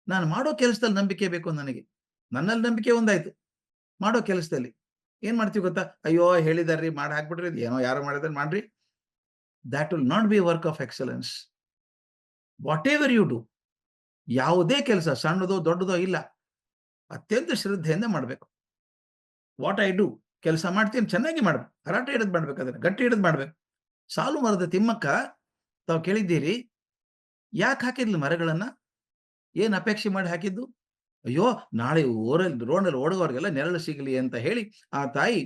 ನಾನು ಮಾಡೋ ಕೆಲಸದಲ್ಲಿ ನಂಬಿಕೆ ಬೇಕು ನನಗೆ. ನನ್ನಲ್ಲಿ ನಂಬಿಕೆ ಒಂದಾಯ್ತು. ಮಾಡೋ ಕೆಲಸದಲ್ಲಿ. ಏನ್ ಮಾಡ್ತೀವಿ ಗೊತ್ತಾ? ಅಯ್ಯೋ! ಹೇಳಿದಾರ್ರಿ ಮಾಡಿ ಹಾಕ್ಬಿಡ್ರಿ. ಏನೋ ಯಾರೋ ಮಾಡಿದಾರೆ ಮಾಡ್ರಿ. That will not be work of excellence. Whatever you do, ಯಾವುದೇ ಕೆಲಸ ಸಣ್ಣದೋ, ದೊಡ್ಡದೋ ಇಲ್ಲ. ಅತ್ಯಂತ ಶ್ರದ್ಧೆಯಿಂದ ಮಾಡ್ಬೇಕು. ವಾಟ್ ಐ ಡೂ ಕೆಲಸ ಮಾಡ್ತೀನಿ ಚೆನ್ನಾಗಿ ಮಾಡ್ಬೇಕು. ಹರಾಟೆ ಹಿಡಿದು ಮಾಡ್ಬೇಕು ಅದನ್ನ. ಗಟ್ಟಿ ಹಿಡಿದು ಮಾಡ್ಬೇಕು. ಸಾಲು ಮರದ ತಿಮ್ಮಕ್ಕ ತಾವು ಕೇಳಿದ್ದೀರಿ, ಯಾಕೆ ಹಾಕಿದ್ಲು ಮರಗಳನ್ನ? ಏನ್ ಅಪೇಕ್ಷೆ ಮಾಡಿ ಹಾಕಿದ್ದು? ಅಯ್ಯೋ! ನಾಳೆ ರೋಡಲ್ಲಿ ಓಡುವವರಿಗೆಲ್ಲ ನೆರಳು ಸಿಗಲಿ ಅಂತ ಹೇಳಿ ಆ ತಾಯಿ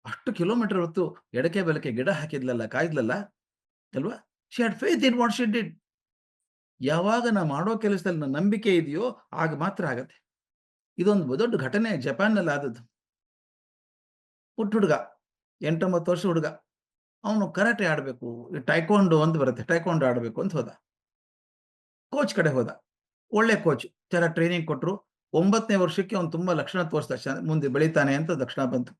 ಅಷ್ಟು ಕಿಲೋಮೀಟರ್ ಹೊತ್ತು ಎಡಕ್ಕೆ ಬಲಕ್ಕೆ ಗಿಡ ಹಾಕಿದ್ಲಲ್ಲ, ಕಾಯ್ದ್ಲಲ್ಲ ಅಲ್ವಾ? She had faith in what she did. ಯಾವಾಗ ನಾ ಮಾಡೋ ಕೆಲಸದಲ್ಲಿ ನಂಬಿಕೆ ಇದೆಯೋ ಆಗ ಮಾತ್ರ ಆಗತ್ತೆ. ಇದೊಂದು ದೊಡ್ಡ ಘಟನೆ ಜಪಾನ್‌ನಲ್ಲಿ ಆದದ್ದು. ಪುಟ್ಟ ಹುಡುಗ, 8, 9 ವರ್ಷ ಹುಡುಗ. ಅವನು ಕರಾಟೆ ಆಡಬೇಕು, ಟೈಕ್ವಾಂಡೋ ಅಂತ ಬರುತ್ತೆ. ಟೈಕ್ವಾಂಡೋ ಆಡಬೇಕು ಅಂತ ಹೋದ. ಕೋಚ್ ಕಡೆ ಹೋದ. ಒಳ್ಳೆ ಕೋಚ್. ಚೆನ್ನಾಗಿ ಟ್ರೈನಿಂಗ್ ಕೊಟ್ರು. 9ನೇ ವರ್ಷಕ್ಕೆ ಅವನು ತುಂಬಾ ಲಕ್ಷಣ ತೋರಿಸ್ದ. ಮುಂದೆ ಬೆಳಿತಾನೆ ಅಂತ ಲಕ್ಷಣ ಬಂತು.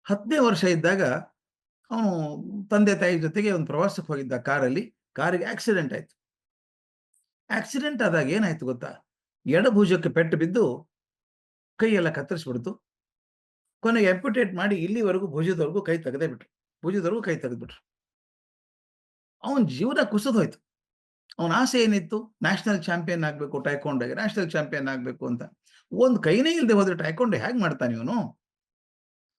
10ನೇ ವರ್ಷ ಇದ್ದಾಗ ಅವನು ತಂದೆ ತಾಯಿ ಜೊತೆಗೆ ಒಂದು ಪ್ರವಾಸಕ್ಕೆ ಹೋಗಿದ್ದ ಕಾರಲ್ಲಿ. ಕಾರಿಗೆ ಆಕ್ಸಿಡೆಂಟ್ ಆಯ್ತು. ಆಕ್ಸಿಡೆಂಟ್ ಆದಾಗ ಏನಾಯ್ತು ಗೊತ್ತಾ? ಎಡಭುಜಕ್ಕೆ ಪೆಟ್ಟು ಬಿದ್ದು ಕೈಯೆಲ್ಲ ಕತ್ತರಿಸ್ಬಿಡ್ತು. ಕೊನೆಗೆ ಆಂಪ್ಯುಟೇಟ್ ಮಾಡಿ ಇಲ್ಲಿವರೆಗೂ ಭುಜದವರೆಗೂ ಕೈ ತೆಗೆದೇ ಬಿಟ್ರು. ಭುಜದವರೆಗೂ ಕೈ ತೆಗೆದ್ಬಿಟ್ರು. ಅವನ ಜೀವನ ಕುಸಿದು ಹೋಯ್ತು. ಅವನ ಆಸೆ ಏನಿತ್ತು? ನ್ಯಾಷನಲ್ ಚಾಂಪಿಯನ್ ಆಗ್ಬೇಕು ಟೈಕ್ವಾಂಡೋಗೆ, ನ್ಯಾಷನಲ್ ಚಾಂಪಿಯನ್ ಆಗ್ಬೇಕು ಅಂತ. ಒಂದು ಕೈನೇ ಇಲ್ಲದೆ ಹೋದ್ರೆ ಟೈಕ್ವಾಂಡೋ ಹೇಗೆ ಮಾಡ್ತಾನೆ ಇವನು?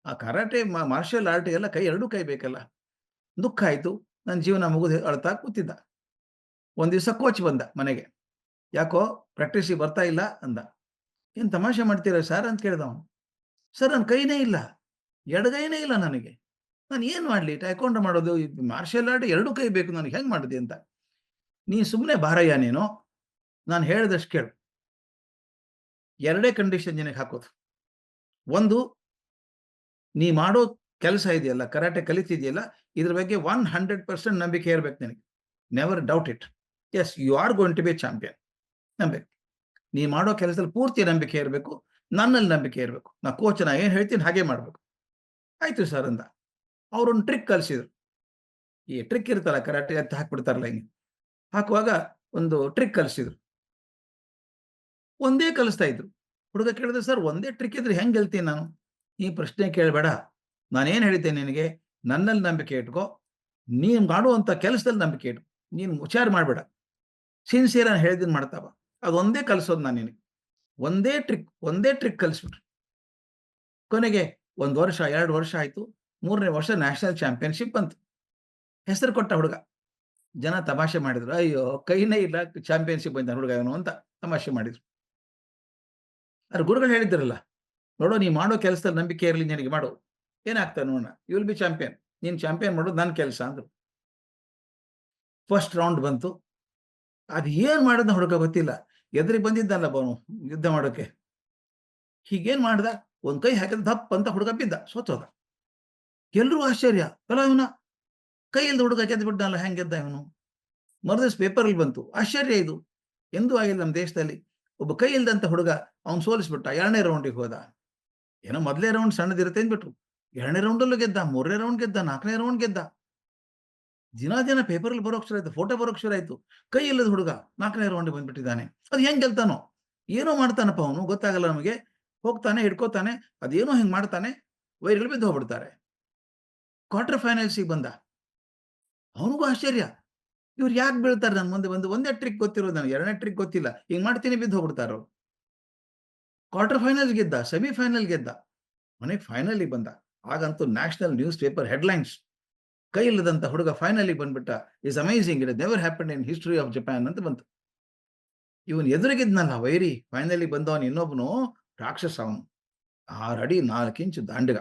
ಆ ಕರಾಟೆ ಮಾರ್ಷಲ್ ಆರ್ಟ್‌ಗೆಲ್ಲ ಎರಡೂ ಕೈ ಬೇಕಲ್ಲ. ದುಃಖ ಆಯ್ತು. ನನ್ನ ಜೀವನ ಮುಗಿದು ಅಳ್ತಾ ಕೂತಿದ್ದ. ಒಂದ್ ದಿವಸ ಕೋಚ್ ಬಂದ ಮನೆಗೆ. "ಯಾಕೋ ಪ್ರಾಕ್ಟೀಸಿಗೆ ಬರ್ತಾ ಇಲ್ಲ?" ಅಂದ. "ಏನ್ ತಮಾಷೆ ಮಾಡ್ತೀರಾ ಸರ್?" ಅಂತ ಕೇಳ್ದ ಅವನು. "ಸರ್ ನನ್ನ ಕೈನೇ ಇಲ್ಲ. ಎಡಗೈನೇ ಇಲ್ಲ ನನಗೆ. ನಾನು ಏನ್ ಮಾಡ್ಲಿ? ಟೈಕ್ವಾಂಡೋ ಮಾಡೋದು, ಮಾರ್ಷಲ್ ಆರ್ಟ್ ಎರಡೂ ಕೈ ಬೇಕು ನನಗೆ ಹೆಂಗ್ ಮಾಡಿದೆ?" ಅಂತ. "ನೀನ್ ಸುಮ್ನೆ ಬಾರಯ್ಯ ನೀನು. ನಾನು ಹೇಳಿದಷ್ಟು ಕೇಳು. ಎರಡೇ ಕಂಡೀಷನ್ ನಿನಗೆ ಹಾಕೋದು. ಒಂದು, ನೀ ಮಾಡೋ ಕೆಲಸ ಇದೆಯಲ್ಲ, ಕರಾಟೆ ಕಲಿತಿದ್ಯಲ್ಲ, ಇದ್ರ ಬಗ್ಗೆ 100% ನಂಬಿಕೆ ಇರ್ಬೇಕು ನಿನಗೆ. Never doubt it. Yes, you are going to be a champion. ನಂಬೇಕು. ನೀ ಮಾಡೋ ಕೆಲಸದಲ್ಲಿ ಪೂರ್ತಿ ನಂಬಿಕೆ ಇರಬೇಕು. ನನ್ನಲ್ಲಿ ನಂಬಿಕೆ ಇರಬೇಕು. ನಾ ಕೋಚ್ ನಾ ಏನ್ ಹೇಳ್ತೀನಿ ಹಾಗೆ ಮಾಡ್ಬೇಕು." "ಆಯ್ತು ಸರ್" ಅಂದ. ಅವರೊಂದು ಟ್ರಿಕ್ ಕಲಿಸಿದ್ರು. ಈ ಟ್ರಿಕ್ ಇರುತ್ತಲ್ಲ ಕರಾಟೆ ಅಂತ ಹಾಕ್ಬಿಡ್ತಾರಲ್ಲ ಹಿಂಗೆ. ಹಾಕುವಾಗ ಒಂದು ಟ್ರಿಕ್ ಕಲಿಸಿದ್ರು. ಒಂದೇ ಕಲಿಸ್ತಾ ಇದ್ರು. ಹುಡುಗ ಕೇಳಿದ, "ಸರ್ ಒಂದೇ ಟ್ರಿಕ್ ಇದ್ರೆ ಹೆಂಗ್ ಗೆಲ್ತೀನಿ ನಾನು?" "ಈ ಪ್ರಶ್ನೆ ಕೇಳಬೇಡ. ನಾನೇನ್ ಹೇಳಿದ್ದೆ ನಿನಗೆ? ನನ್ನಲ್ಲಿ ನಂಬಿಕೆ ಇಟ್ಕೋ. ನೀನು ಮಾಡುವಂತ ಕೆಲಸದಲ್ಲಿ ನಂಬಿಕೆ ಇಟ್ಕೋ. ನೀನು ವಿಚಾರ ಮಾಡಬೇಡ. ಸಿನ್ಸಿಯರ್ ಆಗಿ ಹೇಳಿದ್ದನ್ನ ಮಾಡ್ತಾ ಬಾ." ಅದೊಂದೇ ಕಲಿಸೋದು ನಾನು ನಿನಗೆ. ಒಂದೇ ಟ್ರಿಕ್ ಕಲಿಸ್ಬಿಟ್ರು. ಕೊನೆಗೆ 1 ವರ್ಷ, 2 ವರ್ಷ ಆಯ್ತು. 3ನೇ ವರ್ಷ ನ್ಯಾಷನಲ್ ಚಾಂಪಿಯನ್‌ಶಿಪ್ ಬಂತು. ಹೆಸರು ಕೊಟ್ಟ ಹುಡುಗ. ಜನ ತಮಾಷೆ ಮಾಡಿದ್ರು. "ಅಯ್ಯೋ! ಕೈನೇ ಇಲ್ಲ ಚಾಂಪಿಯನ್‌ಶಿಪ್ ಬಂದಿದ್ದಾನೆ ಹುಡುಗ ಇವನು" ಅಂತ ತಮಾಷೆ ಮಾಡಿದ್ರು. ಆದ್ರೆ ಗುರುಗಳು ಹೇಳಿದ್ರಲ್ಲ, "ನೋಡು ನೀ ಮಾಡೋ ಕೆಲಸದಲ್ಲಿ ನಂಬಿಕೆ ಇರಲಿ ನಿನಗೆ ಮಾಡು. ಏನಾಗ್ತಾನೆ ನೋಡೋಣ. You will be champion. ನೀನು ಚಾಂಪಿಯನ್ ಮಾಡೋದು ನನ್ನ ಕೆಲಸ" ಅಂದ್ರು. ಫಸ್ಟ್ ರೌಂಡ್ ಬಂತು. ಅದು ಏನ್ ಮಾಡಿದ್ನೋ ಹುಡುಗ ಗೊತ್ತಿಲ್ಲ. ಎದುರಿಗೆ ಬಂದಿದ್ದಲ್ಲ ಅವನು ಯುದ್ಧ ಮಾಡೋಕೆ. ಹೀಗೇನ್ ಮಾಡ್ದ? ಒಂದ್ ಕೈ ಹಾಕಿದ ದಪ್ ಅಂತ ಹುಡುಗ ಬಿದ್ದ. ಸೋತೋದ. ಎಲ್ರೂ ಆಶ್ಚರ್ಯ. ಅಲ್ಲ ಇವನ ಕೈ ಇಲ್ದ ಹುಡುಗ ಗೆದ್ದು ಬಿಟ್ನಲ್ಲ ಹೆಂಗ್ ಗೆದ್ದ ಇವನು? ಮರುದಿವ್ಸ ಪೇಪರಲ್ಲಿ ಬಂತು. ಆಶ್ಚರ್ಯ ಇದು. ಎಂದೂ ಆಗಿಲ್ಲ ನಮ್ಮ ದೇಶದಲ್ಲಿ. ಒಬ್ಬ ಕೈ ಇಲ್ದಂತ ಹುಡುಗ ಅವ್ನು ಸೋಲಿಸ್ಬಿಟ್ಟ. 2ನೇ ರೌಂಡಿಗೆ ಹೋದ. ಏನೋ ಮೊದಲನೇ ರೌಂಡ್ ಸಣ್ಣದಿರುತ್ತೆ ಅಂದ್ಬಿಟ್ರು. 2ನೇ ರೌಂಡಲ್ಲೂ ಗೆದ್ದ, 3ನೇ ರೌಂಡ್ ಗೆದ್ದ, 4ನೇ ರೌಂಡ್ ಗೆದ್ದ. ದಿನ ಪೇಪರಲ್ಲಿ ಬರೋಕ್ ಶುರು ಆಯ್ತು. ಫೋಟೋ ಬರೋಕ್ ಶುರು ಆಯ್ತು. ಕೈ ಇಲ್ಲದ ಹುಡುಗ 4ನೇ ರೌಂಡ್‌ಗೆ ಬಂದ್ಬಿಟ್ಟಿದ್ದಾನೆ. ಅದು ಹೆಂಗ್ ಗೆಲ್ತಾನೋ? ಏನೋ ಮಾಡ್ತಾನಪ್ಪ ಅವನು ಗೊತ್ತಾಗಲ್ಲ ನಮಗೆ. ಹೋಗ್ತಾನೆ, ಹಿಡ್ಕೋತಾನೆ, ಅದೇನೋ ಹಿಂಗ್ ಮಾಡ್ತಾನೆ, ವೈರಿಗಳು ಬಿದ್ದು ಹೋಗ್ಬಿಡ್ತಾರೆ. ಕ್ವಾರ್ಟರ್ ಫೈನಲ್ಸ್‌ಗೆ ಬಂದ. ಅವನಿಗೂ ಆಶ್ಚರ್ಯ. ಇವ್ರು ಯಾಕೆ ಬೀಳ್ತಾರೆ ನನ್ನ ಮುಂದೆ ಬಂದು? ಒಂದೇ ಟ್ರಿಕ್ ಗೊತ್ತಿರೋದು ನನಗೆ. 2ನೇ ಟ್ರಿಕ್ ಗೊತ್ತಿಲ್ಲ. ಹಿಂಗ್ ಮಾಡ್ತೀನಿ ಬಿದ್ದು ಹೋಗ್ಬಿಡ್ತಾರೆ ಅವ್ರು. ಕ್ವಾರ್ಟರ್ ಫೈನಲ್ ಗೆದ್ದ, ಸೆಮಿ ಫೈನಲ್ ಗೆದ್ದ. ಕೊನೆಗೆ ಫೈನಲ್‌ಗೆ ಬಂದ. ಆಗಂತೂ ನ್ಯಾಷನಲ್ ನ್ಯೂಸ್ ಪೇಪರ್ ಹೆಡ್‌ಲೈನ್ಸ್. ಕೈ ಇಲ್ಲದಂತ ಹುಡುಗ ಫೈನಲ್‌ಗೆ ಬಂದ್ಬಿಟ್ಟ. Is amazing. It has never happened in history of Japan ಅಂತ ಬಂತು. ಇವನು ಎದುರಿಗಿದ್ನಲ್ಲ ವೈರಿ ಫೈನಲ್‌ಗೆ ಬಂದವನು ಇನ್ನೊಬ್ಬನು ರಾಕ್ಷಸ ಅವನು. 6 ಅಡಿ 4 ಇಂಚು ದಾಂಡಿಗ.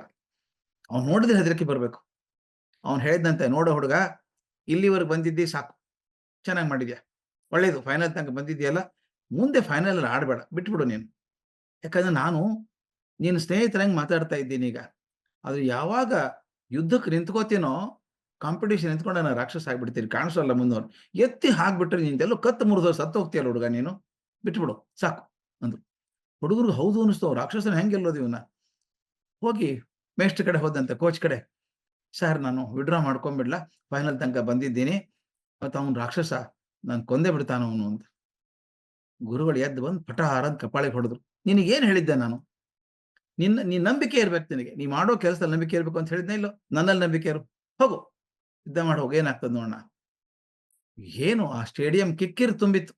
ಅವ್ನು ನೋಡಿದ್ರೆ ಹೆದರಿಕೆ ಬರ್ಬೇಕು. ಅವ್ನು ಹೇಳಿದಂತೆ, "ನೋಡೋ ಹುಡುಗ, ಇಲ್ಲಿವರೆಗೆ ಬಂದಿದ್ದಿ ಸಾಕು. ಚೆನ್ನಾಗಿ ಮಾಡಿದ್ಯಾ. ಒಳ್ಳೇದು ಫೈನಲ್ ತನಕ ಬಂದಿದ್ಯಲ್ಲ. ಮುಂದೆ ಫೈನಲಲ್ಲಿ ಆಡಬೇಡ. ಬಿಟ್ಬಿಡು ನೀನು. ಯಾಕಂದ್ರೆ ನಾನು ನಿನ್ನ ಸ್ನೇಹಿತರಂಗೆ ಮಾತಾಡ್ತಾ ಇದ್ದೀನೀಗ. ಆದ್ರೆ ಯಾವಾಗ ಯುದ್ಧಕ್ಕೆ ನಿಂತ್ಕೋತೀನೋ, ಕಾಂಪಿಟಿಷನ್ ನಿಂತ್ಕೊಂಡ್ರೆ ನಾನು ರಾಕ್ಷಸ ಆಗ್ಬಿಡ್ತೀನಿ. ಕಾಣಿಸೋಲ್ಲ ಮುಂದೋನು. ಎತ್ತಿ ಹಾಕ್ಬಿಟ್ರೆ ನಿಂದೆಲ್ಲೋ ಕತ್ತು ಮುರಿದು ಸತ್ತು ಹೋಗ್ತೀಯಲ್ಲ ಹುಡುಗ ನೀನು. ಬಿಟ್ಬಿಡು ಸಾಕು" ಅಂದ್ರು. ಹುಡುಗರಿಗೆ ಹೌದು ಅನಿಸ್ತು. ರಾಕ್ಷಸನ ಹೆಂಗ್ ಗೆಲ್ಲೋದು ಇವನ್ನ? ಹೋಗಿ ಮೇಷ್ಟ್ರ ಕಡೆ ಹೋದಂತೆ, ಕೋಚ್ ಕಡೆ. "ಸರ್ ನಾನು ವಿತ್‌ಡ್ರಾ ಮಾಡ್ಕೊಂಡ್ಬಿಡ್ಲಾ? ಫೈನಲ್ ತನಕ ಬಂದಿದ್ದೀನಿ. ಮತ್ತು ಅವ್ನು ರಾಕ್ಷಸ. ನಾನು ಕೊಂದೇ ಬಿಡ್ತಾನವನು" ಅಂತ. ಗುರುಗಳು ಎದ್ದು ಬಂದು ಪಟಾರ ಅಂತ ಕಪಾಳಿಗೆ ಹೊಡೆದ್ರು. ನಿನಗೇನು ಹೇಳಿದ್ದೆ ನಾನು? ನೀನ್ ನಂಬಿಕೆ ಇರ್ಬೇಕು ನಿನಗೆ. ನೀ ಮಾಡೋ ಕೆಲಸದಲ್ಲಿ ನಂಬಿಕೆ ಇರ್ಬೇಕು ಅಂತ ಹೇಳಿದ್ನೋ ಇಲ್ಲೋ? ನನ್ನಲ್ಲಿ ನಂಬಿಕೆ ಇರು. ಹೋಗು. ಯುದ್ಧ ಮಾಡಿ ಹೋಗು. ಏನಾಗ್ತದೆ ನೋಡೋಣ. ಏನು ಆ ಸ್ಟೇಡಿಯಂ ಕಿಕ್ಕಿರಿ ತುಂಬಿತ್ತು.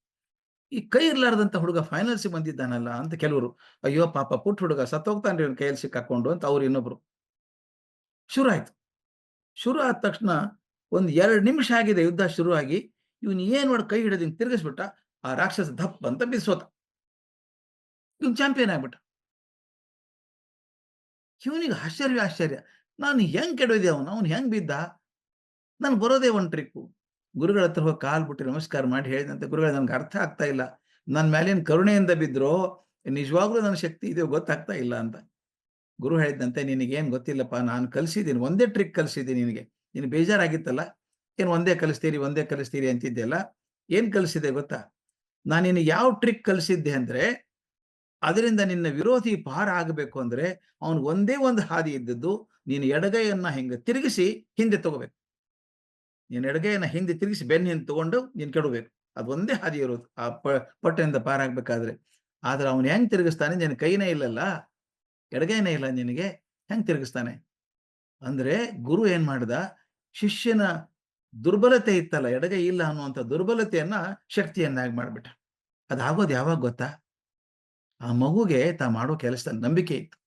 ಈ ಕೈ ಇರ್ಲಾರ್ದಂತ ಹುಡುಗ ಫೈನಲ್ಸ್‌ಗೆ ಬಂದಿದ್ದಾನಲ್ಲ ಅಂತ ಕೆಲವರು. ಅಯ್ಯೋ ಪಾಪ ಪುಟ್ಟ ಹುಡುಗ ಸತ್ತೋಗ್ತಾನ್ರಿ ಇವ್ನ ಕೈಯಲ್ಲಿ ಸಿಕ್ಕಾಕೊಂಡು ಅಂತ ಅವ್ರು ಇನ್ನೊಬ್ರು. ಶುರು ಆಯ್ತು. ಶುರು ಆದ ತಕ್ಷಣ ಒಂದು 2 ನಿಮಿಷ ಆಗಿದೆ ಯುದ್ಧ ಶುರುವಾಗಿ. ಇವನು ಏನ್ ಮಾಡಿ ಕೈ ಹಿಡಿದು ಹಿಂಗ್ ತಿರುಗಿಸ್ಬಿಟ್ಟ. ಆ ರಾಕ್ಷಸ ಧಪ್ ಅಂತ ಬಿದ್ದು ಸೋತ. ಇವನು ಚಾಂಪಿಯನ್ ಆಗ್ಬಿಟ್ಟ. ಇವನಿಗೆ ಆಶ್ಚರ್ಯ. ನಾನು ಹೆಂಗ್ ಕೆಡವಿದೆ ಅವನು ಹೆಂಗ್ ಬಿದ್ದ? ನಾನು ಬರೋದೇ ಒಂದು ಟ್ರಿಕ್ಕು. ಗುರುಗಳ ಹತ್ರ ಹೋಗಿ ಕಾಲು ಬಿಟ್ಟು ನಮಸ್ಕಾರ ಮಾಡಿ ಹೇಳಿದಂತೆ, ಗುರುಗಳೇ ನನ್ಗೆ ಅರ್ಥ ಆಗ್ತಾ ಇಲ್ಲ. ನನ್ನ ಮೇಲಿನ ಕರುಣೆಯಿಂದ ಬಿದ್ರೋ ನಿಜವಾಗ್ಲೂ ನನ್ನ ಶಕ್ತಿ ಇದೆಯೋ ಗೊತ್ತಾಗ್ತಾ ಇಲ್ಲ ಅಂತ. ಗುರು ಹೇಳಿದಂತೆ, ನಿನಗೇನು ಗೊತ್ತಿಲ್ಲಪ್ಪ, ನಾನು ಕಲಿಸಿದ್ದೀನಿ. ಒಂದೇ ಟ್ರಿಕ್ ಕಲಿಸಿದ್ದೀನಿ ನಿನಗೆ. ನೀನು ಬೇಜಾರಾಗಿತ್ತಲ್ಲ, ಏನು ಒಂದೇ ಕಲಿಸ್ತೀರಿ ಅಂತಿದ್ದೆಲ್ಲ. ಏನ್ ಕಲಿಸಿದೆ ಗೊತ್ತಾ? ನಾನು ನಿನಗೆ ಯಾವ ಟ್ರಿಕ್ ಕಲಿಸಿದ್ದೆ ಅಂದ್ರೆ, ಅದರಿಂದ ನಿನ್ನ ವಿರೋಧಿ ಪಾರ ಆಗಬೇಕು ಅಂದ್ರೆ ಅವನು ಒಂದೇ ಒಂದು ಹಾದಿ ಇದ್ದದ್ದು, ನೀನು ಎಡಗೈಯನ್ನ ಹಿಂಗೆ ತಿರುಗಿಸಿ ಹಿಂದೆ ತಗೋಬೇಕು. ನೀನು ಎಡಗೈಯನ್ನ ಹಿಂದೆ ತಿರುಗಿಸಿ ಬೆನ್ನ ಹಿಂದೆ ತಗೊಂಡು ನೀನು ಕೆಡಬೇಕು. ಅದೊಂದೇ ಹಾದಿ ಇರೋದು ಆ ಪಟ್ಟದಿಂದ ಪಾರಾಗಬೇಕಾದ್ರೆ. ಆದ್ರೆ ಅವನು ಹೆಂಗ್ ತಿರುಗಿಸ್ತಾನೆ? ನಿನ್ನ ಕೈನೇ ಇಲ್ಲಲ್ಲ, ಎಡಗೈನೇ ಇಲ್ಲ ನಿನಗೆ, ಹೆಂಗ್ ತಿರುಗಿಸ್ತಾನೆ? ಅಂದ್ರೆ ಗುರು ಏನ್ ಮಾಡ್ದ? ಶಿಷ್ಯನ ದುರ್ಬಲತೆ ಇತ್ತಲ್ಲ, ಎಡಗೈ ಇಲ್ಲ ಅನ್ನುವಂಥ ದುರ್ಬಲತೆಯನ್ನ ಶಕ್ತಿಯನ್ನಾಗಿ ಮಾಡ್ಬಿಟ್ಟ. ಅದಾಗೋದು ಯಾವಾಗ ಗೊತ್ತಾ? ಆ ಮಗುಗೆ ಮಾಡೋ ಕೆಲಸದಲ್ಲಿ ನಂಬಿಕೆ ಇತ್ತು.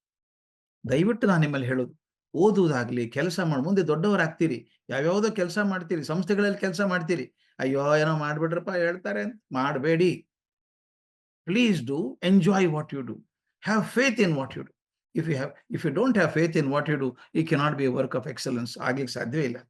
ದಯವಿಟ್ಟು ನಾನು ನಿಮ್ಮಲ್ಲಿ ಹೇಳೋದು, ಓದುವುದಾಗ್ಲಿ, ಕೆಲಸ ಮಾಡಿ ಮುಂದೆ ದೊಡ್ಡವರಾಗ್ತೀರಿ. ಯಾವ್ಯಾವುದೋ ಕೆಲಸ ಮಾಡ್ತೀರಿ, ಸಂಸ್ಥೆಗಳಲ್ಲಿ ಕೆಲಸ ಮಾಡ್ತೀರಿ. ಅಯ್ಯೋ ಏನೋ ಮಾಡ್ಬಿಟ್ರಪ್ಪ ಹೇಳ್ತಾರೆ ಅಂತ ಮಾಡಬೇಡಿ. Please do enjoy what you do. Have faith in what you do. If you don't have faith in what you do, you cannot be a work of excellence. ಆಗ್ಲಿಕ್ಕೆ ಸಾಧ್ಯವೇ ಇಲ್ಲ.